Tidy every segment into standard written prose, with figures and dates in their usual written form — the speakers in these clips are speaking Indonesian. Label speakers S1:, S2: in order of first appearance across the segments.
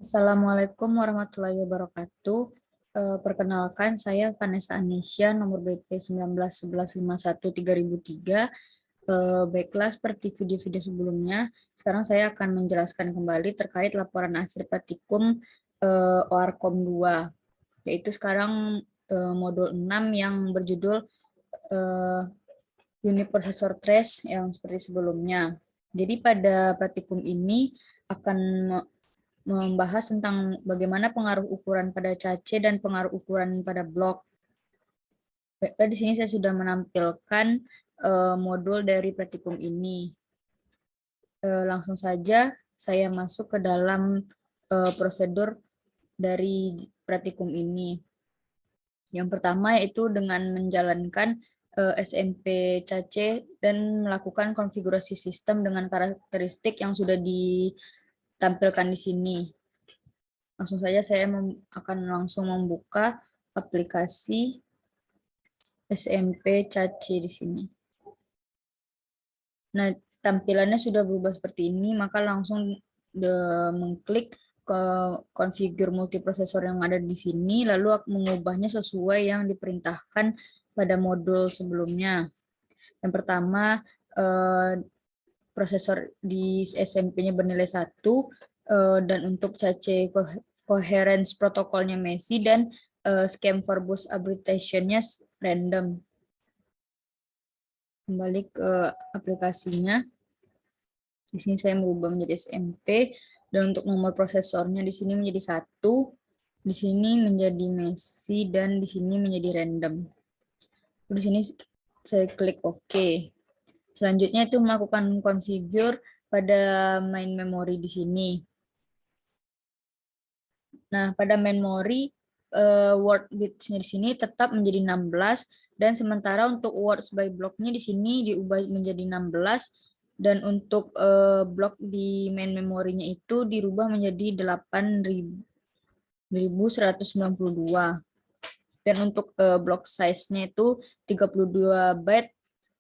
S1: Assalamualaikum warahmatullahi wabarakatuh. Perkenalkan, saya Vanessa Anisya, nomor BP 1911513003. Baiklah, seperti video-video sebelumnya, sekarang saya akan menjelaskan kembali terkait laporan akhir praktikum OARCOM 2, yaitu sekarang modul 6 yang berjudul eh, Unit Processor Trace yang seperti sebelumnya. Jadi pada praktikum ini akan membahas tentang bagaimana pengaruh ukuran pada cache dan pengaruh ukuran pada blok. Baiklah, di sini saya sudah menampilkan modul dari praktikum ini. Langsung saja saya masuk ke dalam prosedur dari praktikum ini. Yang pertama yaitu dengan menjalankan SMP cache dan melakukan konfigurasi sistem dengan karakteristik yang sudah ditampilkan di sini. Langsung saja saya akan langsung membuka aplikasi SMP Cache di sini. Nah, tampilannya sudah berubah seperti ini, maka langsung mengklik ke configure multiprosesor yang ada di sini, lalu mengubahnya sesuai yang diperintahkan pada modul sebelumnya. Yang pertama, prosesor di SMP-nya bernilai 1, dan untuk cache coherence protokolnya Messi, dan scheme for bus abbreviation-nya random. Kembali ke aplikasinya. Di sini saya merubah menjadi SMP, dan untuk nomor prosesornya di sini menjadi 1, di sini menjadi Messi, dan di sini menjadi random. Di sini saya klik OK. Selanjutnya itu melakukan configure pada main memory di sini. Nah, pada memori word bits-nya di sini tetap menjadi 16, dan sementara untuk words by block-nya di sini diubah menjadi 16, dan untuk blok di main memorinya itu dirubah menjadi 8192. Dan untuk block size-nya itu 32 byte,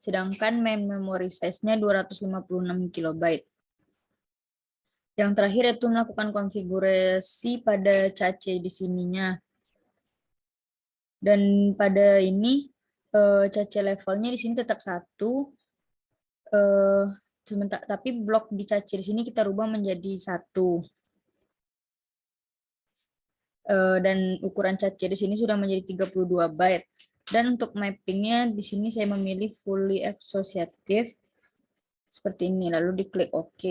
S1: sedangkan main memory size-nya 256 kilobyte. Yang terakhir itu melakukan konfigurasi pada cache di sininya. Dan pada ini cache levelnya di sini tetap 1, tapi blok di cache di sini kita rubah menjadi 1. Dan ukuran cache di sini sudah menjadi 32 byte. Dan untuk mappingnya di sini saya memilih fully associative seperti ini, lalu diklik OK.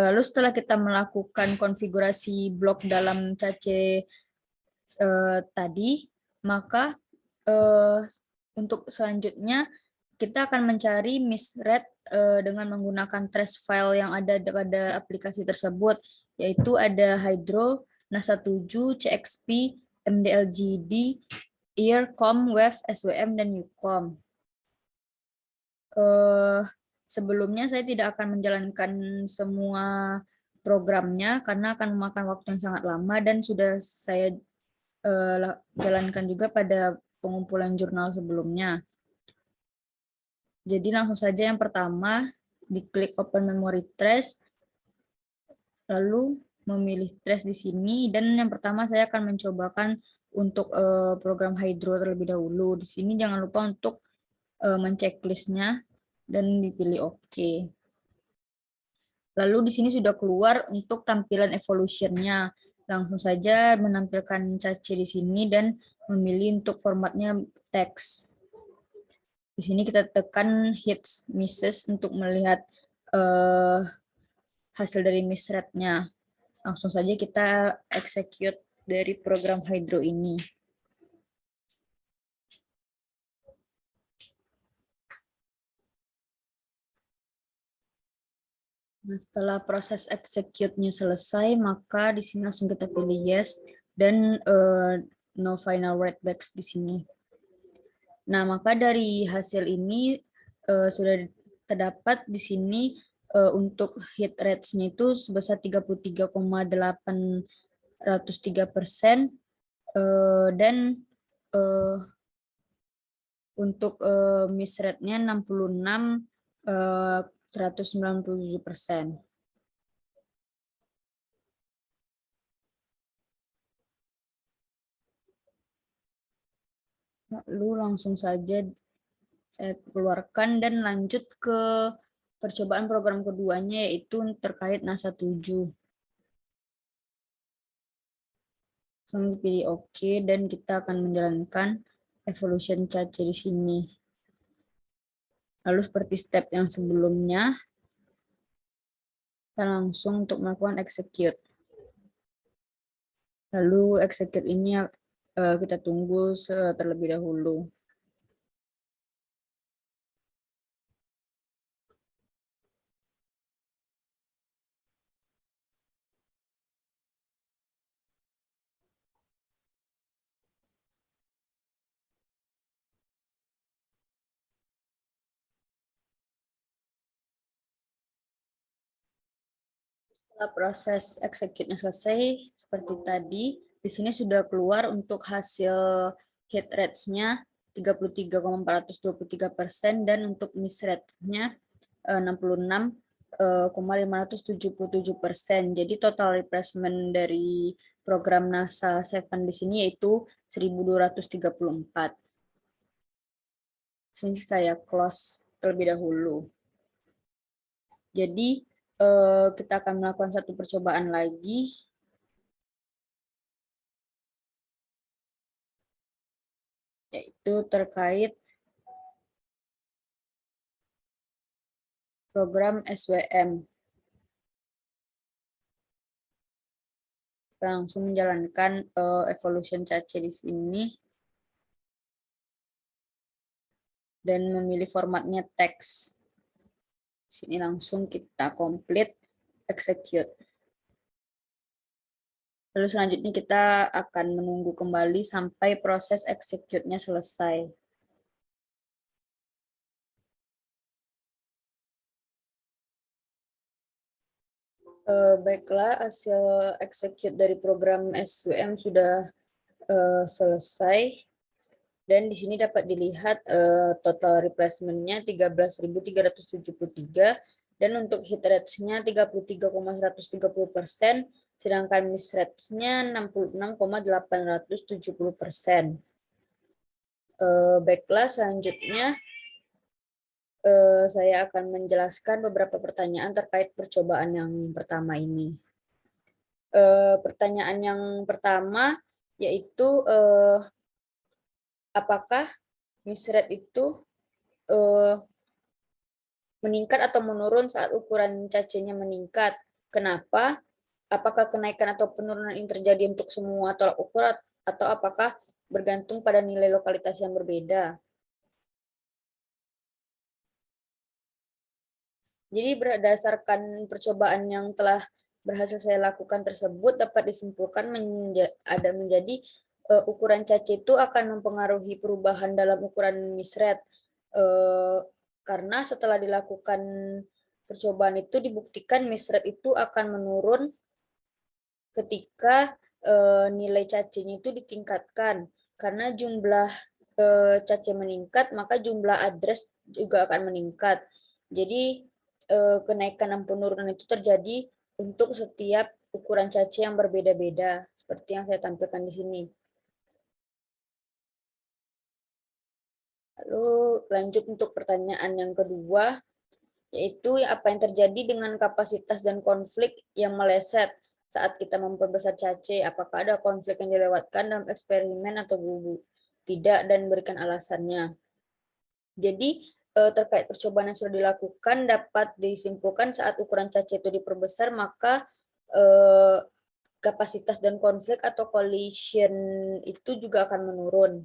S1: Lalu setelah kita melakukan konfigurasi blok dalam cache tadi, maka untuk selanjutnya kita akan mencari misread dengan menggunakan trace file yang ada pada aplikasi tersebut, yaitu ada Hydro, NASA 7, CXP, MDLGD, EAR, COM, WAV, SWM, dan UCOM. Sebelumnya saya tidak akan menjalankan semua programnya karena akan memakan waktu yang sangat lama, dan sudah saya jalankan juga pada pengumpulan jurnal sebelumnya. Jadi langsung saja yang pertama, diklik Open Memory Trace, lalu memilih trace di sini, dan yang pertama saya akan mencobakan untuk program Hydro terlebih dahulu. Di sini jangan lupa untuk menceklisnya dan dipilih OK. Lalu di sini sudah keluar untuk tampilan evolution-nya. Langsung saja menampilkan cache di sini dan memilih untuk formatnya teks. Di sini kita tekan hits misses untuk melihat hasil dari misread-nya. Langsung saja kita execute dari program Hydro ini. Nah, setelah proses execute-nya selesai, maka di sini langsung kita pilih yes, dan no final writebacks di sini. Nah, maka dari hasil ini sudah terdapat di sini untuk hit rates-nya itu sebesar 33,803%, dan untuk miss rate-nya 66,197%. Lalu langsung saja saya keluarkan dan lanjut ke percobaan program keduanya, yaitu terkait NASA 7. Langsung pilih OK dan kita akan menjalankan evolution cache di sini. Lalu seperti step yang sebelumnya, kita langsung untuk melakukan execute. Lalu execute ini kita tunggu terlebih dahulu. Setelah proses execute-nya selesai, seperti tadi, di sini sudah keluar untuk hasil hit rates-nya 33,423% dan untuk miss rates-nya 66,577%. Jadi total replacement dari program NASA 7 di sini yaitu 1.234. Sini saya close terlebih dahulu. Jadi kita akan melakukan satu percobaan lagi, yaitu terkait program SWM. Kita langsung menjalankan evolution cache di sini dan memilih formatnya teks. Sini langsung kita complete execute. Lalu selanjutnya kita akan menunggu kembali sampai proses execute-nya selesai. Baiklah, hasil execute dari program SWM sudah selesai. Dan di sini dapat dilihat total replacement-nya 13.373 dan untuk hit rates-nya 33,130%, sedangkan miss rates-nya 66,870%. Baiklah, selanjutnya saya akan menjelaskan beberapa pertanyaan terkait percobaan yang pertama ini. Pertanyaan yang pertama yaitu apakah miss rate itu meningkat atau menurun saat ukuran cacenya meningkat? Kenapa? Apakah kenaikan atau penurunan ini terjadi untuk semua tolak ukur atau apakah bergantung pada nilai lokalitas yang berbeda? Jadi berdasarkan percobaan yang telah berhasil saya lakukan tersebut dapat disimpulkan menjadi ukuran cace itu akan mempengaruhi perubahan dalam ukuran misret. Karena setelah dilakukan percobaan itu dibuktikan misret itu akan menurun ketika nilai cacenya itu ditingkatkan. Karena jumlah cace meningkat, maka jumlah address juga akan meningkat. Jadi kenaikan dan penurunan itu terjadi untuk setiap ukuran cace yang berbeda-beda, seperti yang saya tampilkan di sini. Lalu lanjut untuk pertanyaan yang kedua, yaitu apa yang terjadi dengan kapasitas dan konflik yang meleset saat kita memperbesar cace, apakah ada konflik yang dilewatkan dalam eksperimen atau tidak, dan berikan alasannya. Jadi terkait percobaan yang sudah dilakukan dapat disimpulkan saat ukuran cace itu diperbesar, maka kapasitas dan konflik atau collision itu juga akan menurun.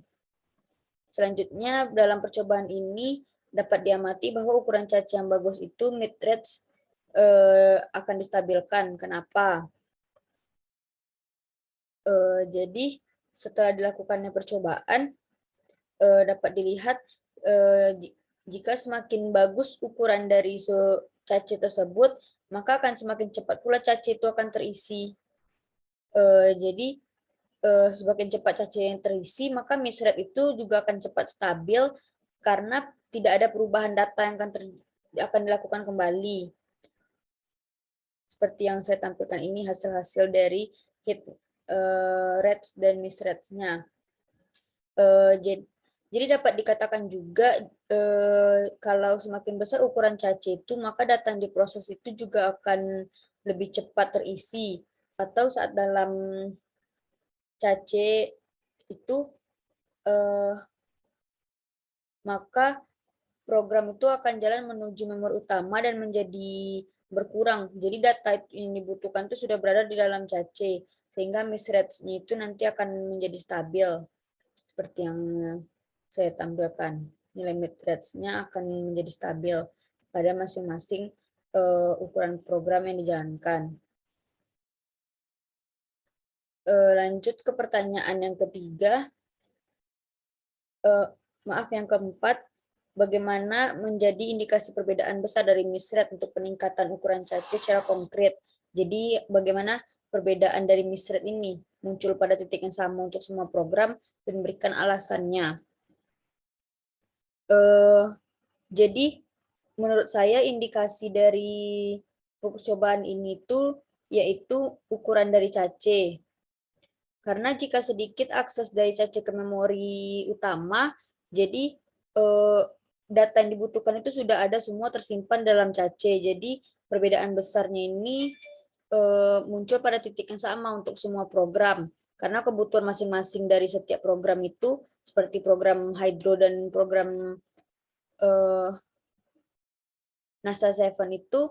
S1: Selanjutnya, dalam percobaan ini dapat diamati bahwa ukuran cace yang bagus itu mid rates akan distabilkan. Kenapa? Jadi setelah dilakukannya percobaan dapat dilihat jika semakin bagus ukuran dari cace tersebut, maka akan semakin cepat pula cace itu akan terisi. Jadi semakin cepat cace yang terisi, maka miss rate itu juga akan cepat stabil karena tidak ada perubahan data yang akan dilakukan kembali. Seperti yang saya tampilkan ini hasil-hasil dari hit rates dan miss rates-nya. Jadi dapat dikatakan juga kalau semakin besar ukuran cache itu, maka data yang diproses itu juga akan lebih cepat terisi. Atau saat dalam cache itu, maka program itu akan jalan menuju memori utama dan menjadi berkurang. Jadi data yang dibutuhkan itu sudah berada di dalam cache, sehingga miss rates-nya itu nanti akan menjadi stabil. Seperti yang saya tampilkan, nilai miss rates-nya akan menjadi stabil pada masing-masing ukuran program yang dijalankan. Lanjut ke pertanyaan yang ketiga, yang keempat, bagaimana menjadi indikasi perbedaan besar dari misrate untuk peningkatan ukuran cache secara konkret. Jadi bagaimana perbedaan dari misrate ini muncul pada titik yang sama untuk semua program dan berikan alasannya. Jadi menurut saya indikasi dari percobaan ini tuh yaitu ukuran dari cache. Karena jika sedikit akses dari cache ke memori utama, jadi data yang dibutuhkan itu sudah ada semua tersimpan dalam cache. Jadi perbedaan besarnya ini muncul pada titik yang sama untuk semua program. Karena kebutuhan masing-masing dari setiap program itu, seperti program Hydro dan program NASA 7 itu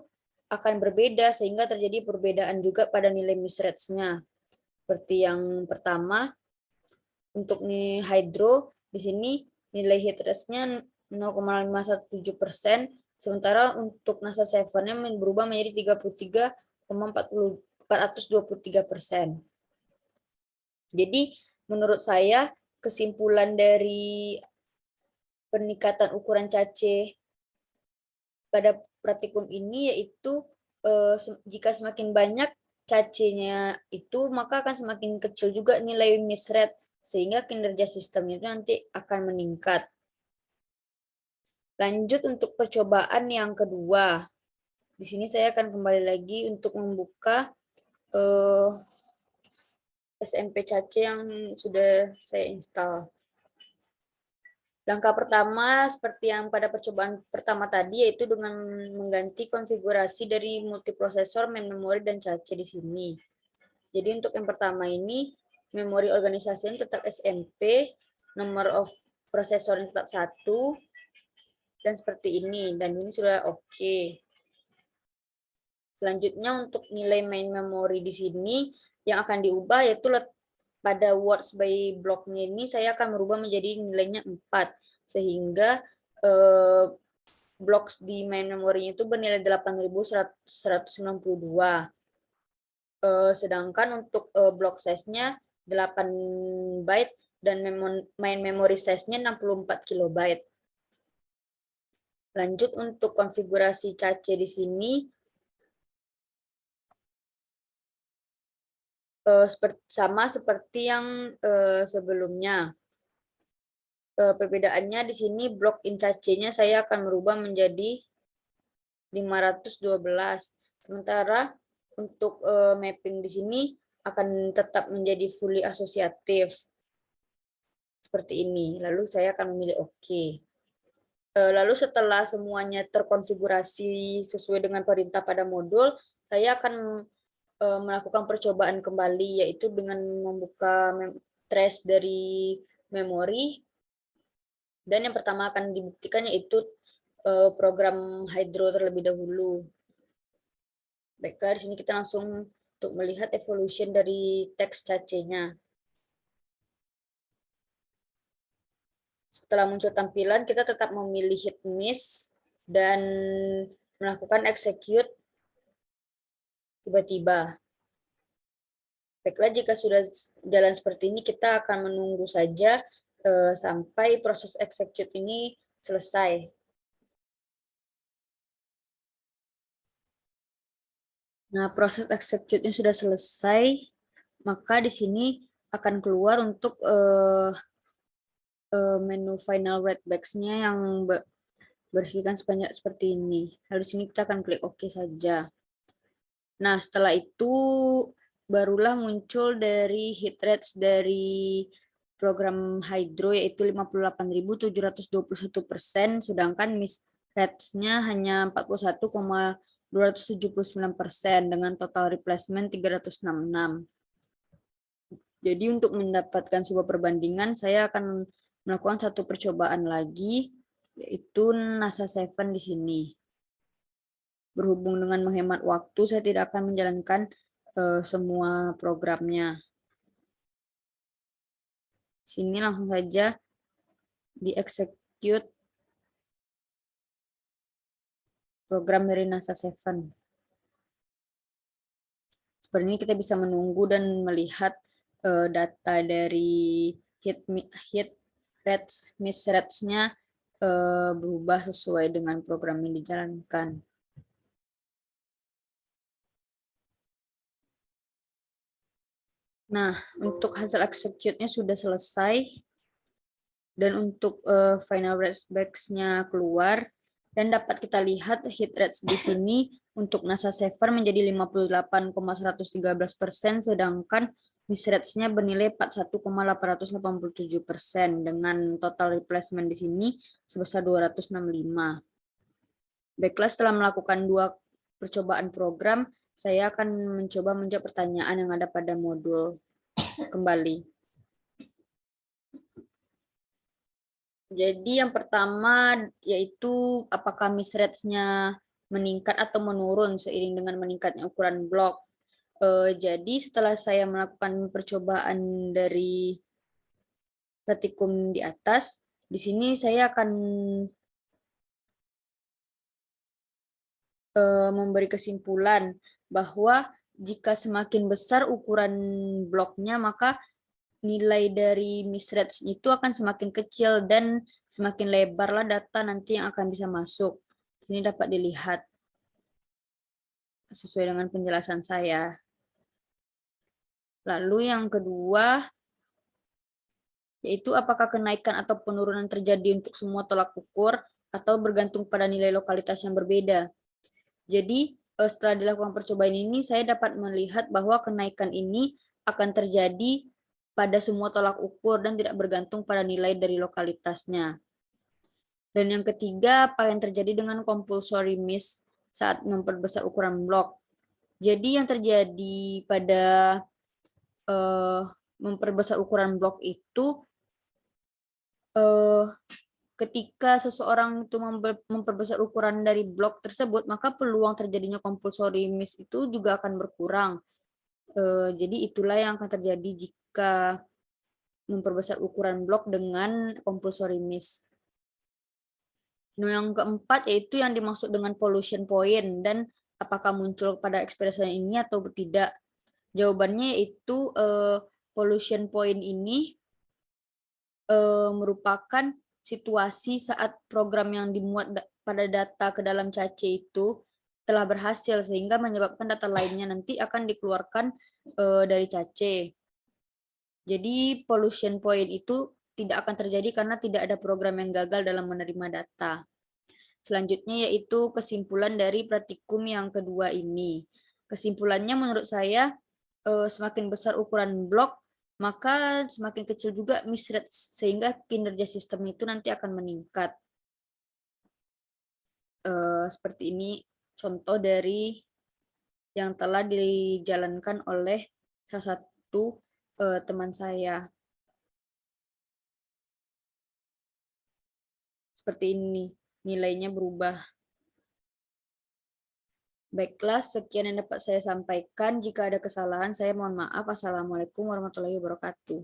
S1: akan berbeda, sehingga terjadi perbedaan juga pada nilai misrates-nya. Seperti yang pertama, untuk nih Hydro, di sini nilai hit rate-nya 0,517%, sementara untuk NASA 7-nya berubah menjadi 33,423%. Jadi menurut saya kesimpulan dari peningkatan ukuran cache pada praktikum ini yaitu jika semakin banyak cache-nya itu, maka akan semakin kecil juga nilai miss rate, sehingga kinerja sistemnya itu nanti akan meningkat. Lanjut untuk percobaan yang kedua. Di sini saya akan kembali lagi untuk membuka SMP Cache yang sudah saya install. Langkah pertama, seperti yang pada percobaan pertama tadi, yaitu dengan mengganti konfigurasi dari multiprosesor, main memory, dan cache di sini. Jadi untuk yang pertama ini, memori organisasinya tetap SMP, number of prosesornya tetap 1, dan seperti ini. Dan ini sudah oke. Selanjutnya untuk nilai main memory di sini, yang akan diubah yaitu pada words by block-nya ini saya akan merubah menjadi nilainya 4, sehingga blocks di main memorinya itu bernilai 8.192. Sedangkan untuk block size-nya 8 byte dan main memory size-nya 64 kilobyte. Lanjut untuk konfigurasi cache di sini, sama seperti yang sebelumnya. Perbedaannya di sini blok in cache-nya saya akan merubah menjadi 512. Sementara untuk mapping di sini akan tetap menjadi fully asosiatif. Seperti ini. Lalu saya akan memilih OK. Lalu setelah semuanya terkonfigurasi sesuai dengan perintah pada modul, saya akan melakukan percobaan kembali, yaitu dengan membuka trace dari memori. Dan yang pertama akan dibuktikan yaitu program Hydro terlebih dahulu. Baiklah, di sini kita langsung untuk melihat evolution dari teks cache-nya. Setelah muncul tampilan, kita tetap memilih hit miss dan melakukan execute tiba-tiba. Baiklah, jika sudah jalan seperti ini, kita akan menunggu saja sampai proses execute ini selesai. Nah, proses execute-nya sudah selesai, maka di sini akan keluar untuk menu final readbacks-nya yang bersihkan sebanyak seperti ini. Lalu di sini kita akan klik OK saja. Nah, setelah itu barulah muncul dari hit rates dari program hydro yaitu 58.721%, sedangkan misratch-nya hanya 41,279% dengan total replacement 366. Jadi untuk mendapatkan sebuah perbandingan, saya akan melakukan satu percobaan lagi, yaitu NASA 7 di sini. Berhubung dengan menghemat waktu, saya tidak akan menjalankan semua programnya. Sini langsung saja di-execute program dari NASA 7. Seperti ini kita bisa menunggu dan melihat data dari hit rates, miss rates-nya berubah sesuai dengan program yang dijalankan. Nah, untuk hasil execute-nya sudah selesai. Dan untuk final raceback-nya keluar. Dan dapat kita lihat hit rates di sini untuk NASA 7 menjadi 58,113%, sedangkan miss rates-nya bernilai 41,887% dengan total replacement di sini sebesar 265. Baiklah, setelah melakukan 2 percobaan program, saya akan mencoba menjawab pertanyaan yang ada pada modul kembali. Jadi yang pertama yaitu apakah miss rates-nya meningkat atau menurun seiring dengan meningkatnya ukuran blok. Jadi setelah saya melakukan percobaan dari praktikum di atas, di sini saya akan memberi kesimpulan bahwa jika semakin besar ukuran bloknya, maka nilai dari mismatch itu akan semakin kecil dan semakin lebarlah data nanti yang akan bisa masuk. Ini dapat dilihat sesuai dengan penjelasan saya. Lalu yang kedua, yaitu apakah kenaikan atau penurunan terjadi untuk semua tolak ukur atau bergantung pada nilai lokalitas yang berbeda. Jadi setelah dilakukan percobaan ini, saya dapat melihat bahwa kenaikan ini akan terjadi pada semua tolak ukur dan tidak bergantung pada nilai dari lokalitasnya. Dan yang ketiga, apa yang terjadi dengan compulsory miss saat memperbesar ukuran blok. Jadi yang terjadi pada memperbesar ukuran blok itu ketika seseorang itu memperbesar ukuran dari blok tersebut, maka peluang terjadinya compulsory miss itu juga akan berkurang. Jadi itulah yang akan terjadi jika memperbesar ukuran blok dengan compulsory miss. Nah, yang keempat yaitu yang dimaksud dengan pollution point dan apakah muncul pada ekspresi ini atau tidak. Jawabannya yaitu pollution point ini merupakan situasi saat program yang dimuat pada data ke dalam cache itu telah berhasil sehingga menyebabkan data lainnya nanti akan dikeluarkan dari cache. Jadi pollution point itu tidak akan terjadi karena tidak ada program yang gagal dalam menerima data. Selanjutnya yaitu kesimpulan dari praktikum yang kedua ini. Kesimpulannya menurut saya semakin besar ukuran blok, maka semakin kecil juga mismatch sehingga kinerja sistem itu nanti akan meningkat. Seperti ini contoh dari yang telah dijalankan oleh salah satu teman saya. Seperti ini, nilainya berubah. Baiklah, sekian yang dapat saya sampaikan. Jika ada kesalahan, saya mohon maaf. Assalamualaikum warahmatullahi wabarakatuh.